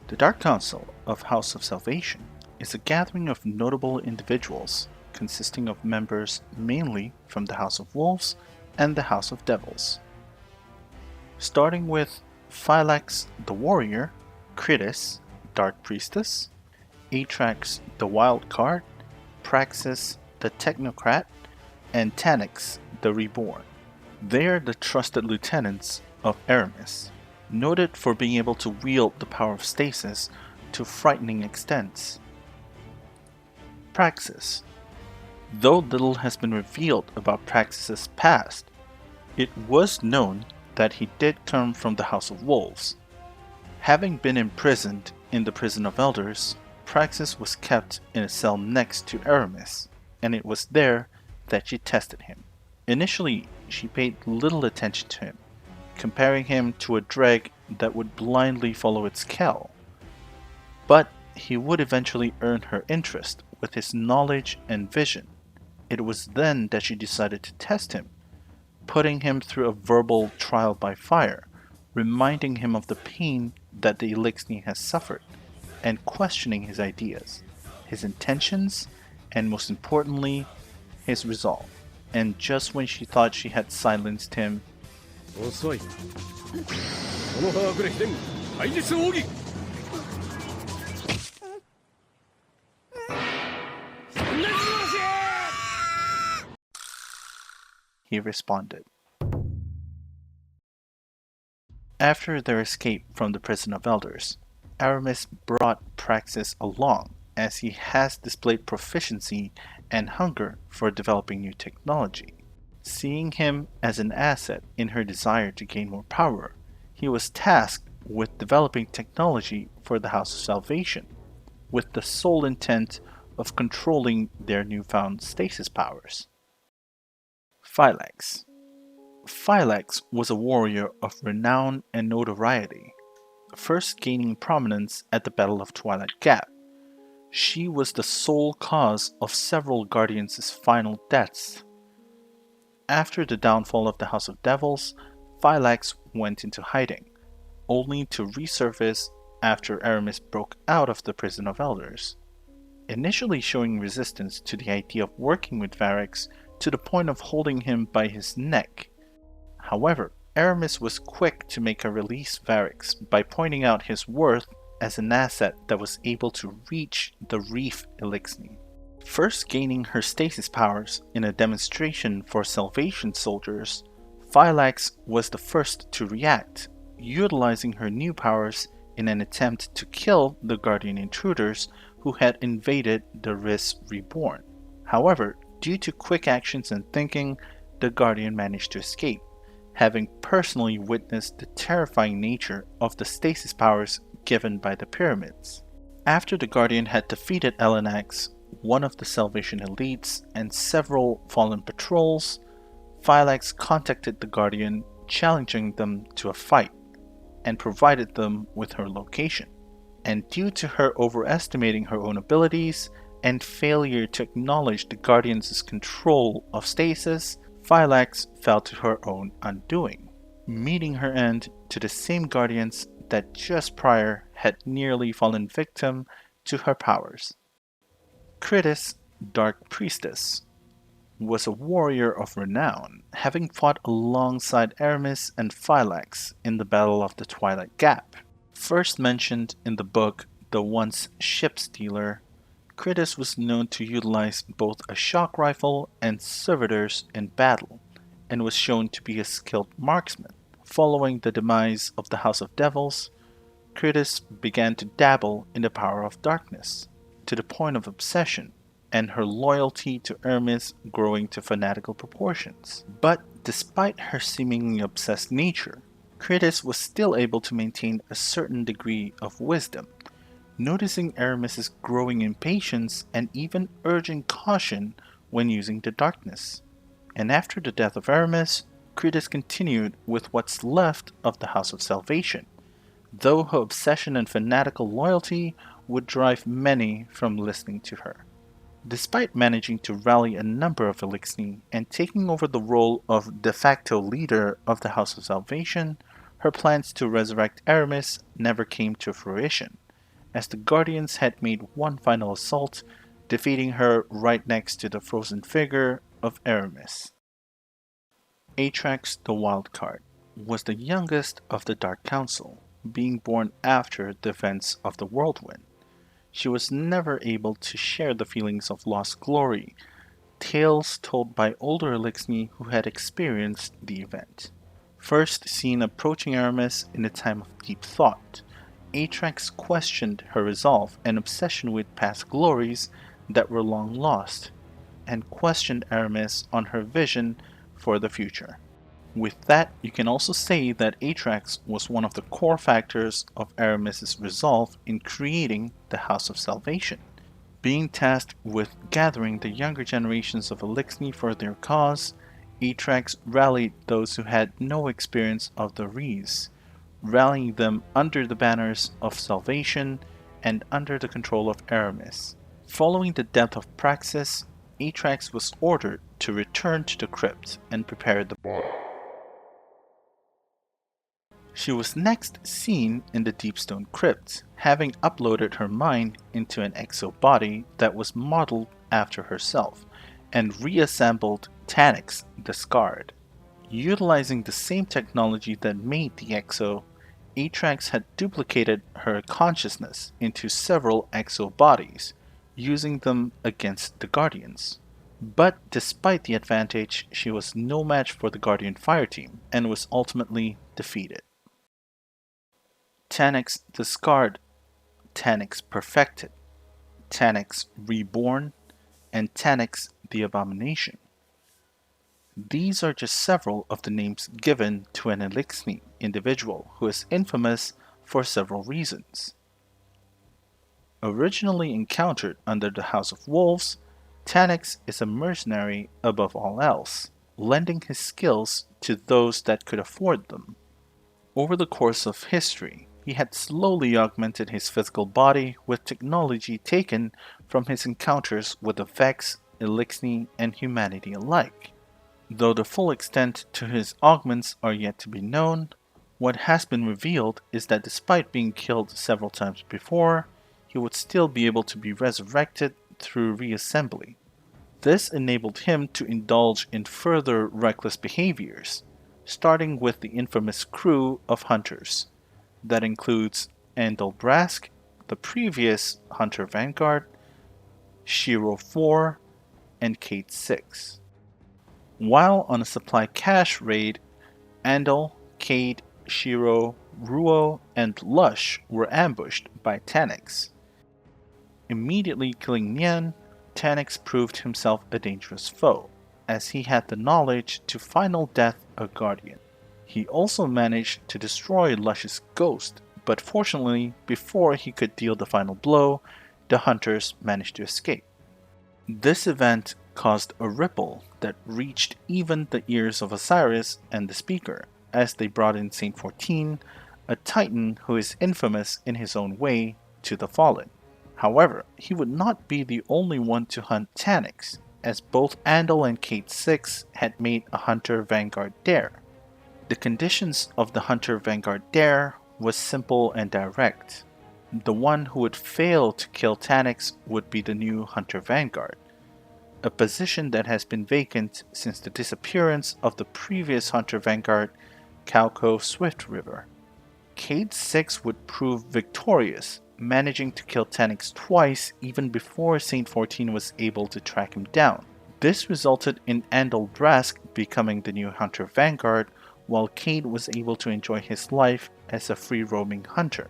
The Dark Council of House of Salvation is a gathering of notable individuals consisting of members mainly from the House of Wolves and the House of Devils. Starting with Phylaks the Warrior, Kridis, Dark Priestess, Atraks the Wildcart, Praksis the Technocrat, and Taniks the Reborn. They are the trusted lieutenants of Eramis, noted for being able to wield the power of stasis to frightening extents. Praksis. Though little has been revealed about Praxis' past, it was known that he did come from the House of Wolves. Having been imprisoned in the Prison of Elders, Praxis was kept in a cell next to Eramis, and it was there that she tested him. Initially, she paid little attention to him, comparing him to a dreg that would blindly follow its call. But he would eventually earn her interest with his knowledge and vision. It was then that she decided to test him, putting him through a verbal trial by fire, reminding him of the pain that the Elixni has suffered, and questioning his ideas, his intentions, and most importantly, his resolve. And just when she thought she had silenced him, he responded. After their escape from the Prison of Elders, Aramis brought Praxis along, as he has displayed proficiency and hunger for developing new technology. Seeing him as an asset in her desire to gain more power, he was tasked with developing technology for the House of Salvation, with the sole intent of controlling their newfound stasis powers. Phylaks. Phylaks was a warrior of renown and notoriety, first gaining prominence at the Battle of Twilight Gap. She was the sole cause of several Guardians' final deaths. After the downfall of the House of Devils, Phylaks went into hiding, only to resurface after Aramis broke out of the Prison of Elders, initially showing resistance to the idea of working with Varix to the point of holding him by his neck. However, Aramis was quick to make her release Varix by pointing out his worth as an asset that was able to reach the Reef Elixni. First gaining her stasis powers in a demonstration for Salvation soldiers, Phylaks was the first to react, utilizing her new powers in an attempt to kill the Guardian intruders who had invaded the Riss Reborn. However, due to quick actions and thinking, the Guardian managed to escape, having personally witnessed the terrifying nature of the stasis powers given by the pyramids. After the Guardian had defeated Elenax, one of the Salvation elites, and several fallen patrols, Phylaks contacted the Guardian, challenging them to a fight, and provided them with her location. And due to her overestimating her own abilities and failure to acknowledge the Guardian's control of stasis, Phylaks fell to her own undoing, meeting her end to the same Guardians that just prior had nearly fallen victim to her powers. Kridis, Dark Priestess, was a warrior of renown, having fought alongside Eramis and Phylaks in the Battle of the Twilight Gap. First mentioned in the book The Once Ship Stealer, Kridis was known to utilize both a shock rifle and servitors in battle, and was shown to be a skilled marksman. Following the demise of the House of Devils, Kridis began to dabble in the power of darkness, to the point of obsession, and her loyalty to Eramis growing to fanatical proportions. But despite her seemingly obsessed nature, Kridis was still able to maintain a certain degree of wisdom, noticing Eramis's growing impatience and even urging caution when using the darkness. And after the death of Eramis, Kridis continued with what's left of the House of Salvation, though her obsession and fanatical loyalty would drive many from listening to her. Despite managing to rally a number of Elixni and taking over the role of de facto leader of the House of Salvation, her plans to resurrect Eramis never came to fruition, as the Guardians had made one final assault, defeating her right next to the frozen figure of Eramis. Atraks the Wildcart was the youngest of the Dark Council, being born after the events of the Whirlwind. She was never able to share the feelings of lost glory, tales told by older Elixni who had experienced the event. First seen approaching Aramis in a time of deep thought, Atraks questioned her resolve and obsession with past glories that were long lost, and questioned Aramis on her vision for the future. With that, you can also say that Atraks was one of the core factors of Aramis's resolve in creating the House of Salvation. Being tasked with gathering the younger generations of Elixni for their cause, Atraks rallied those who had no experience of the Rees, rallying them under the banners of salvation and under the control of Eramis. Following the death of Praksis, Atraks was ordered to return to the crypt and prepare the body. She was next seen in the Deepstone Crypt, having uploaded her mind into an exo-body that was modeled after herself, and reassembled Taniks the Scarred. Utilizing the same technology that made the exo, Atraks had duplicated her consciousness into several exo-bodies, using them against the Guardians. But despite the advantage, she was no match for the Guardian Fireteam, and was ultimately defeated. Taniks the Scarred, Taniks Perfected, Taniks Reborn, and Taniks the Abomination. These are just several of the names given to an Elixni individual who is infamous for several reasons. Originally encountered under the House of Wolves, Taniks is a mercenary above all else, lending his skills to those that could afford them. Over the course of history, he had slowly augmented his physical body with technology taken from his encounters with the Vex, Elixni, and humanity alike. Though the full extent to his augments are yet to be known, what has been revealed is that despite being killed several times before, he would still be able to be resurrected through reassembly. This enabled him to indulge in further reckless behaviors, starting with the infamous crew of hunters. That includes Andal Brask, the previous Hunter Vanguard, Shiro 4, and Kate 6. While on a supply cache raid, Andal, Kate, Shiro, Ruo, and Lush were ambushed by Taniks. Immediately killing Nian, Taniks proved himself a dangerous foe, as he had the knowledge to final death a Guardian. He also managed to destroy Lush's ghost, but fortunately, before he could deal the final blow, the hunters managed to escape. This event caused a ripple that reached even the ears of Osiris and the Speaker, as they brought in Saint 14, a titan who is infamous in his own way, to the Fallen. However, he would not be the only one to hunt Taniks, as both Andal and Kate 6 had made a Hunter Vanguard dare. The conditions of the Hunter Vanguard dare was simple and direct. The one who would fail to kill Taniks would be the new Hunter Vanguard, a position that has been vacant since the disappearance of the previous Hunter Vanguard, Calco Swift River. Kate 6 would prove victorious, managing to kill Taniks twice even before Saint 14 was able to track him down. This resulted in Andal Brask becoming the new Hunter Vanguard, while Cade was able to enjoy his life as a free-roaming hunter.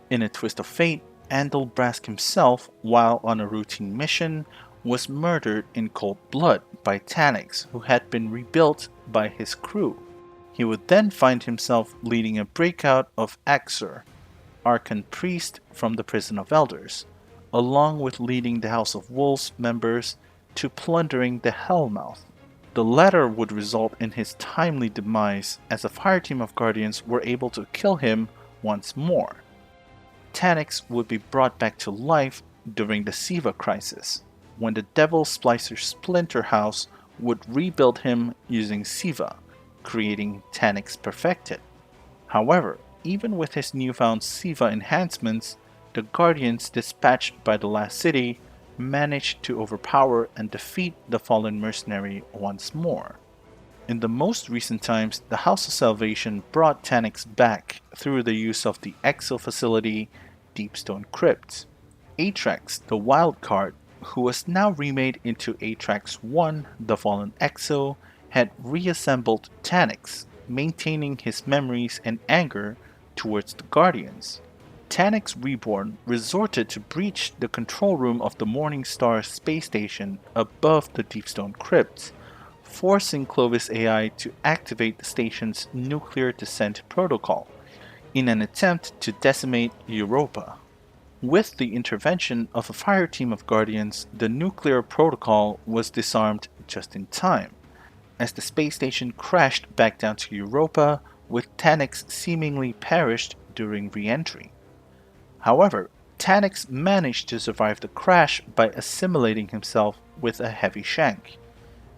In a twist of fate, Andal Brask himself, while on a routine mission, was murdered in cold blood by Taniks, who had been rebuilt by his crew. He would then find himself leading a breakout of Axur, Archon Priest from the Prison of Elders, along with leading the House of Wolves members to plundering the Hellmouth. The latter would result in his timely demise, as a fireteam of Guardians were able to kill him once more. Taniks would be brought back to life during the Siva crisis, when the Devil Splicer Splinter House would rebuild him using Siva, creating Taniks Perfected. However, even with his newfound Siva enhancements, the Guardians dispatched by the last city managed to overpower and defeat the fallen mercenary once more. In the most recent times, the House of Salvation brought Taniks back through the use of the exo facility Deepstone Crypt. Atraks, the Wildcart, who was now remade into Atraks 1, the Fallen Exo, had reassembled Taniks, maintaining his memories and anger towards the Guardians. Taniks Reborn resorted to breach the control room of the Morningstar space station above the Deepstone Crypt, forcing Clovis AI to activate the station's nuclear descent protocol in an attempt to decimate Europa. With the intervention of a fire team of Guardians, the nuclear protocol was disarmed just in time, as the space station crashed back down to Europa, with Taniks seemingly perished during re-entry. However, Taniks managed to survive the crash by assimilating himself with a heavy shank,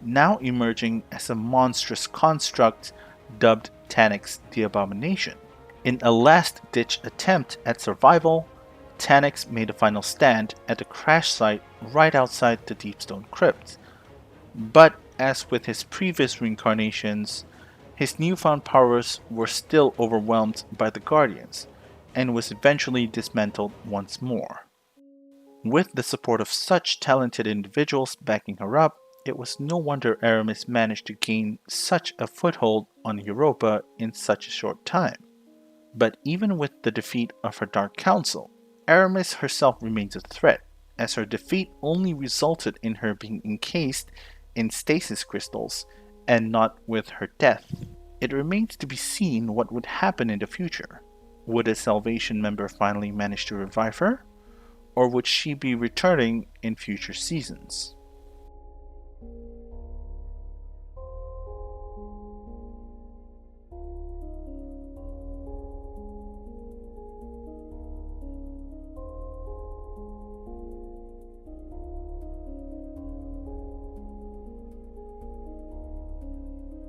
now emerging as a monstrous construct dubbed Taniks the Abomination. In a last-ditch attempt at survival, Taniks made a final stand at the crash site right outside the Deepstone Crypt. But as with his previous reincarnations, his newfound powers were still overwhelmed by the Guardians, and was eventually dismantled once more. With the support of such talented individuals backing her up, it was no wonder Eramis managed to gain such a foothold on Europa in such a short time. But even with the defeat of her Dark Council, Eramis herself remains a threat, as her defeat only resulted in her being encased in stasis crystals, and not with her death. It remains to be seen what would happen in the future. Would a Salvation member finally manage to revive her? Or would she be returning in future seasons?